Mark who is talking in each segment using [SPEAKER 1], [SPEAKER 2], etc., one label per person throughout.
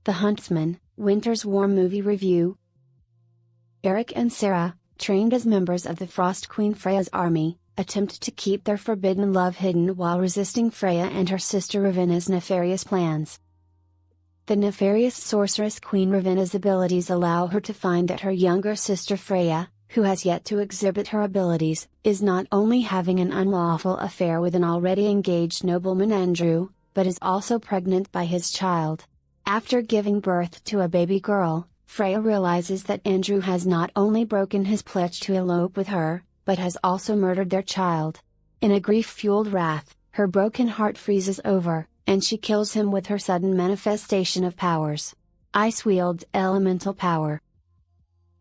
[SPEAKER 1] The Huntsman, Winter's War Movie Review. Eric and Sarah, trained as members of the Frost Queen Freya's army, attempt to keep their forbidden love hidden while resisting Freya and her sister Ravenna's nefarious plans. The nefarious sorceress Queen Ravenna's abilities allow her to find that her younger sister Freya, who has yet to exhibit her abilities, is not only having an unlawful affair with an already engaged nobleman Andrew, but is also pregnant by his child. After giving birth to a baby girl, Freya realizes that Andrew has not only broken his pledge to elope with her, but has also murdered their child. In a grief-fueled wrath, her broken heart freezes over, and she kills him with her sudden manifestation of powers. Ice wields elemental power.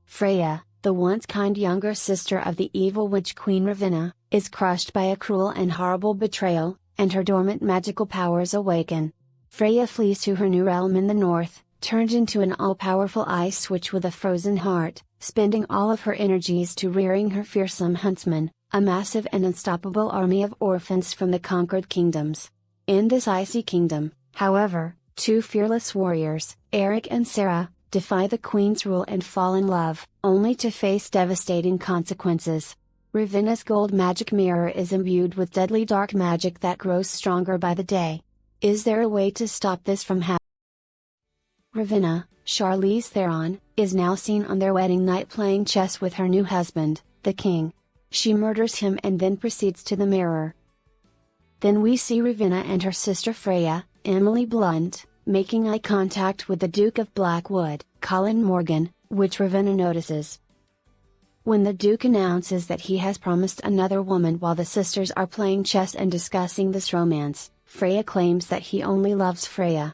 [SPEAKER 1] Freya, the once kind younger sister of the evil witch Queen Ravenna, is crushed by a cruel and horrible betrayal, and her dormant magical powers awaken. Freya flees to her new realm in the north, turned into an all-powerful ice witch with a frozen heart, spending all of her energies to rearing her fearsome huntsmen, a massive and unstoppable army of orphans from the conquered kingdoms. In this icy kingdom, however, two fearless warriors, Eric and Sarah, defy the queen's rule and fall in love, only to face devastating consequences. Ravenna's gold magic mirror is imbued with deadly dark magic that grows stronger by the day. Is there a way to stop this from happening? Ravenna, Charlize Theron, is now seen on their wedding night playing chess with her new husband, the king. She murders him and then proceeds to the mirror. Then we see Ravenna and her sister Freya, Emily Blunt, making eye contact with the Duke of Blackwood, Colin Morgan, which Ravenna notices. When the Duke announces that he has promised another woman while the sisters are playing chess and discussing this romance, Freya claims that he only loves Freya.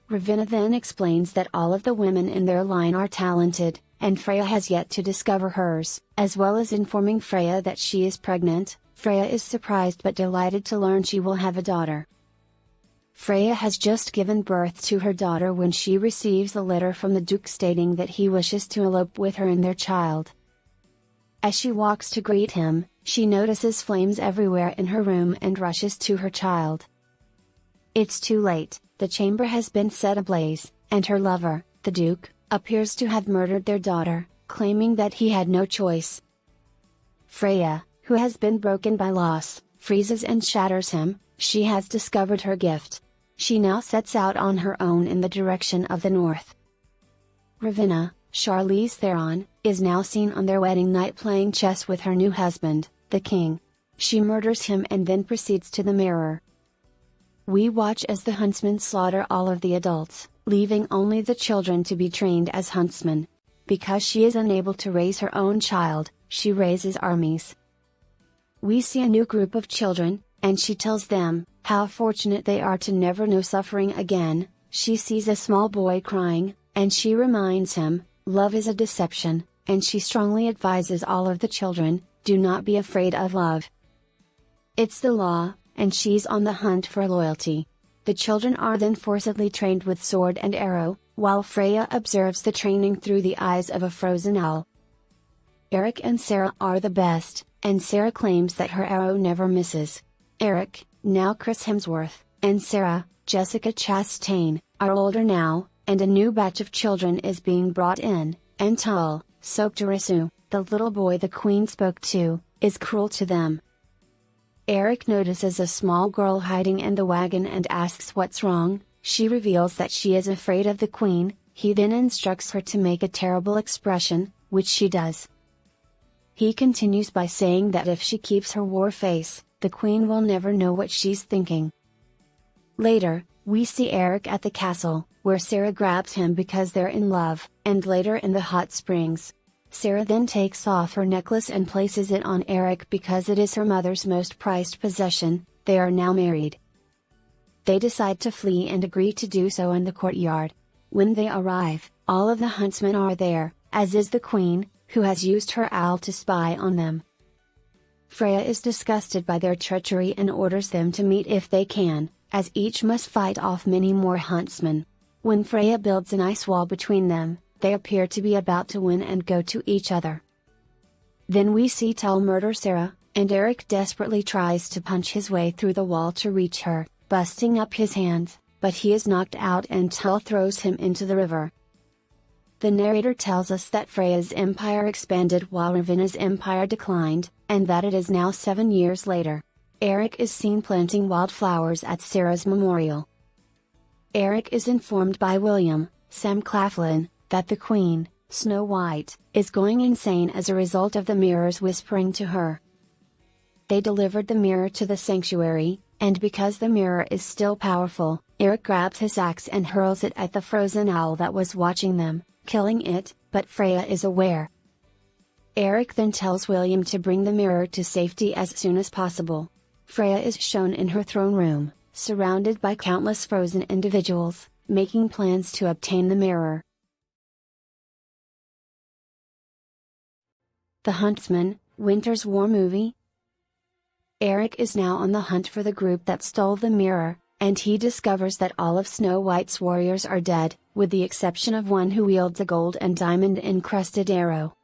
[SPEAKER 1] Ravenna then explains that all of the women in their line are talented, and Freya has yet to discover hers, as well as informing Freya that she is pregnant. Freya is surprised but delighted to learn she will have a daughter. Freya has just given birth to her daughter when she receives a letter from the Duke stating that he wishes to elope with her and their child. As she walks to greet him, she notices flames everywhere in her room and rushes to her child. It's too late, the chamber has been set ablaze, and her lover, the Duke, appears to have murdered their daughter, claiming that he had no choice. Freya, who has been broken by loss, freezes and shatters him. She has discovered her gift. She now sets out on her own in the direction of the north. Ravenna, Charlize Theron, is now seen on their wedding night playing chess with her new husband, the king. She murders him and then proceeds to the mirror. We watch as the huntsmen slaughter all of the adults, leaving only the children to be trained as huntsmen. Because she is unable to raise her own child, she raises armies. We see a new group of children, and she tells them how fortunate they are to never know suffering again. She sees a small boy crying, and she reminds him, love is a deception, and she strongly advises all of the children, do not be afraid of love. It's the law, and she's on the hunt for loyalty. The children are then forcibly trained with sword and arrow, while Freya observes the training through the eyes of a frozen owl. Eric and Sarah are the best, and Sarah claims that her arrow never misses. Eric, now Chris Hemsworth, and Sarah, Jessica Chastain, are older now, and a new batch of children is being brought in, and Tull, Sokjarisu, the little boy the queen spoke to, is cruel to them. Eric notices a small girl hiding in the wagon and asks what's wrong. She reveals that she is afraid of the queen. He then instructs her to make a terrible expression, which she does. He continues by saying that if she keeps her war face, the queen will never know what she's thinking. Later, we see Eric at the castle, where Sarah grabs him because they're in love, and later in the hot springs. Sarah then takes off her necklace and places it on Eric because it is her mother's most prized possession. They are now married. They decide to flee and agree to do so in the courtyard. When they arrive, all of the huntsmen are there, as is the queen, who has used her owl to spy on them. Freya is disgusted by their treachery and orders them to meet if they can, as each must fight off many more huntsmen. When Freya builds an ice wall between them, they appear to be about to win and go to each other. Then we see Tull murder Sarah, and Eric desperately tries to punch his way through the wall to reach her, busting up his hands, but he is knocked out and Tull throws him into the river. The narrator tells us that Freya's empire expanded while Ravenna's empire declined, and that it is now 7 years later. Eric is seen planting wildflowers at Sarah's memorial. Eric is informed by William, Sam Claflin, that the Queen, Snow White, is going insane as a result of the mirrors whispering to her. They delivered the mirror to the sanctuary, and because the mirror is still powerful, Eric grabs his axe and hurls it at the frozen owl that was watching them, killing it, but Freya is aware. Eric then tells William to bring the mirror to safety as soon as possible. Freya is shown in her throne room, surrounded by countless frozen individuals, making plans to obtain the mirror. The Huntsman, Winter's War movie. Eric is now on the hunt for the group that stole the mirror, and he discovers that all of Snow White's warriors are dead, with the exception of one who wields a gold and diamond encrusted arrow.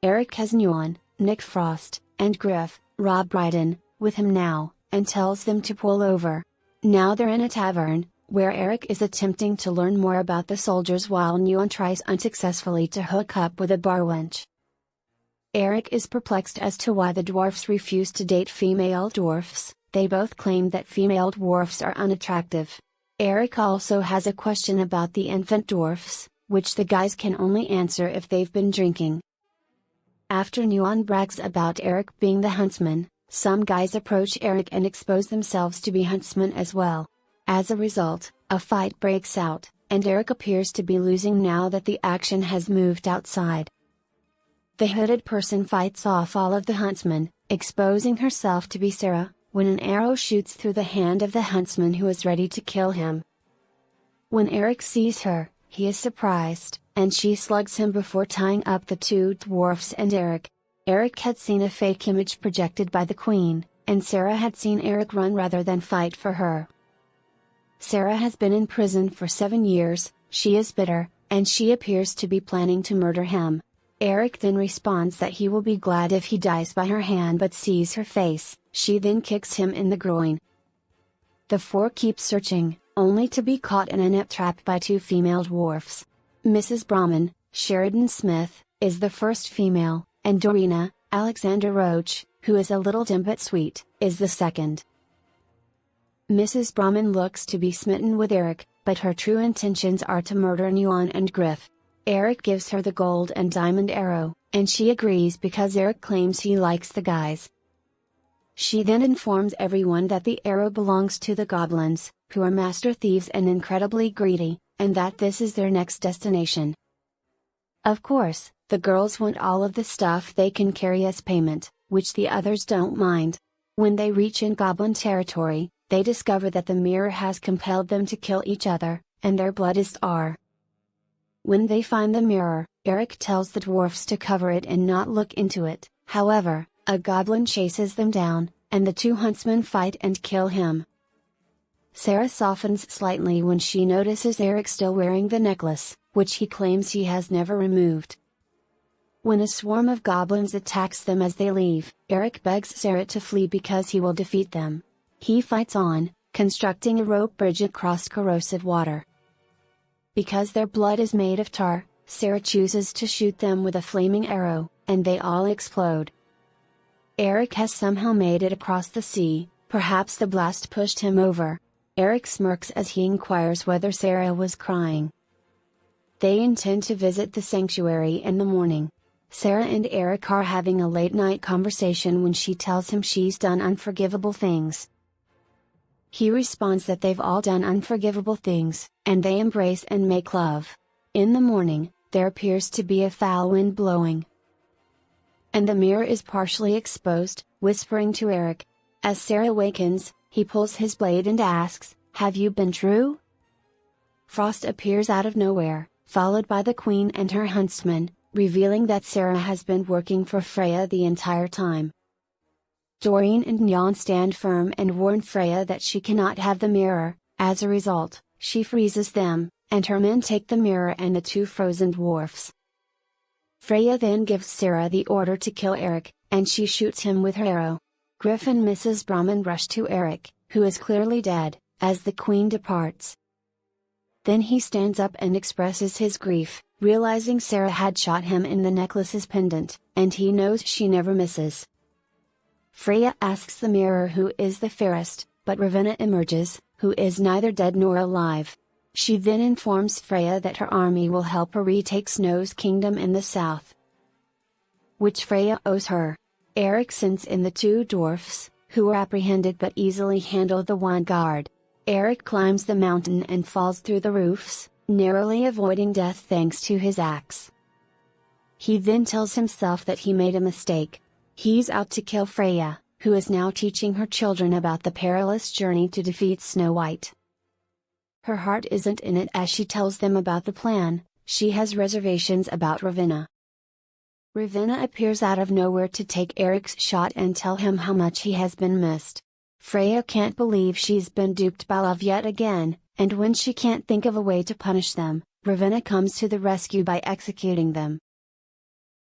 [SPEAKER 1] Eric has Nuon, Nick Frost, and Griff, Rob Brydon, with him now, and tells them to pull over. Now they're in a tavern, where Eric is attempting to learn more about the soldiers while Nuon tries unsuccessfully to hook up with a bar wench. Eric is perplexed as to why the dwarfs refuse to date female dwarfs. They both claim that female dwarfs are unattractive. Eric also has a question about the infant dwarfs, which the guys can only answer if they've been drinking. After Nuon brags about Eric being the huntsman, some guys approach Eric and expose themselves to be huntsmen as well. As a result, a fight breaks out, and Eric appears to be losing now that the action has moved outside. The hooded person fights off all of the huntsmen, exposing herself to be Sarah, when an arrow shoots through the hand of the huntsman who is ready to kill him. When Eric sees her, he is surprised, and she slugs him before tying up the two dwarfs and Eric. Eric had seen a fake image projected by the Queen, and Sarah had seen Eric run rather than fight for her. Sarah has been in prison for 7 years, she is bitter, and she appears to be planning to murder him. Eric then responds that he will be glad if he dies by her hand but sees her face, she then kicks him in the groin. The four keep searching, only to be caught in a net trap by two female dwarfs. Mrs. Brahman, Sheridan Smith, is the first female, and Dorina, Alexander Roach, who is a little dim but sweet, is the second. Mrs. Brahman looks to be smitten with Eric, but her true intentions are to murder Nuon and Griff. Eric gives her the gold and diamond arrow, and she agrees because Eric claims he likes the guys. She then informs everyone that the arrow belongs to the goblins, who are master thieves and incredibly greedy, and that this is their next destination. Of course, the girls want all of the stuff they can carry as payment, which the others don't mind. When they reach in goblin territory, they discover that the mirror has compelled them to kill each other, and their blood is tar. When they find the mirror, Eric tells the dwarfs to cover it and not look into it. However, a goblin chases them down, and the two huntsmen fight and kill him. Sarah softens slightly when she notices Eric still wearing the necklace, which he claims he has never removed. When a swarm of goblins attacks them as they leave, Eric begs Sarah to flee because he will defeat them. He fights on, constructing a rope bridge across corrosive water. Because their blood is made of tar, Sarah chooses to shoot them with a flaming arrow, and they all explode. Eric has somehow made it across the sea, perhaps the blast pushed him over. Eric smirks as he inquires whether Sarah was crying. They intend to visit the sanctuary in the morning. Sarah and Eric are having a late-night conversation when she tells him she's done unforgivable things. He responds that they've all done unforgivable things, and they embrace and make love. In the morning, there appears to be a foul wind blowing, and the mirror is partially exposed, whispering to Eric. As Sarah awakens, he pulls his blade and asks, "Have you been true?" Frost appears out of nowhere, followed by the Queen and her huntsman, revealing that Sarah has been working for Freya the entire time. Doreen and Nyan stand firm and warn Freya that she cannot have the mirror. As a result, she freezes them, and her men take the mirror and the two frozen dwarfs. Freya then gives Sarah the order to kill Eric, and she shoots him with her arrow. Griff and Mrs. Brahman rush to Eric, who is clearly dead, as the queen departs. Then he stands up and expresses his grief, realizing Sarah had shot him in the necklace's pendant, and he knows she never misses. Freya asks the mirror who is the fairest, but Ravenna emerges, who is neither dead nor alive. She then informs Freya that her army will help her retake Snow's kingdom in the south, which Freya owes her. Eric sends in the two dwarfs, who are apprehended but easily handle the one guard. Eric climbs the mountain and falls through the roofs, narrowly avoiding death thanks to his axe. He then tells himself that he made a mistake. He's out to kill Freya, who is now teaching her children about the perilous journey to defeat Snow White. Her heart isn't in it as she tells them about the plan. She has reservations about Ravenna. Ravenna appears out of nowhere to take Eric's shot and tell him how much he has been missed. Freya can't believe she's been duped by love yet again, and when she can't think of a way to punish them, Ravenna comes to the rescue by executing them.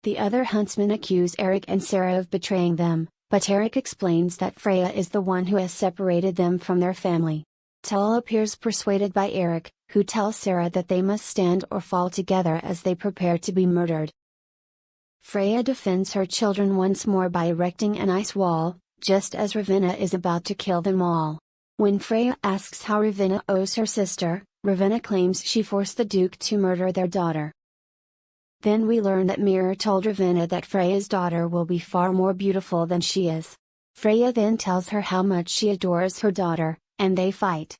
[SPEAKER 1] The other huntsmen accuse Eric and Sarah of betraying them, but Eric explains that Freya is the one who has separated them from their family. Tull appears persuaded by Eric, who tells Sarah that they must stand or fall together as they prepare to be murdered. Freya defends her children once more by erecting an ice wall, just as Ravenna is about to kill them all. When Freya asks how Ravenna owes her sister, Ravenna claims she forced the Duke to murder their daughter. Then we learn that Mirror told Ravenna that Freya's daughter will be far more beautiful than she is. Freya then tells her how much she adores her daughter, and they fight,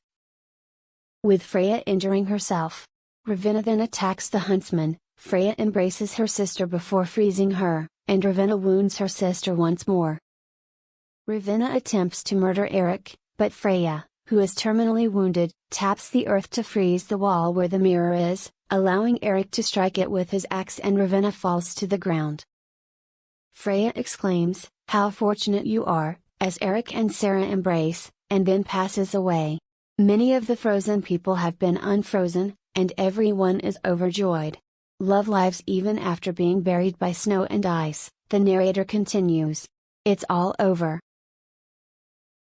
[SPEAKER 1] with Freya injuring herself. Ravenna then attacks the huntsman. Freya embraces her sister before freezing her, and Ravenna wounds her sister once more. Ravenna attempts to murder Eric, but Freya, who is terminally wounded, taps the earth to freeze the wall where the mirror is, allowing Eric to strike it with his axe and Ravenna falls to the ground. Freya exclaims, "How fortunate you are," as Eric and Sarah embrace, and then passes away. Many of the frozen people have been unfrozen, and everyone is overjoyed. Love lives even after being buried by snow and ice, the narrator continues. It's all over.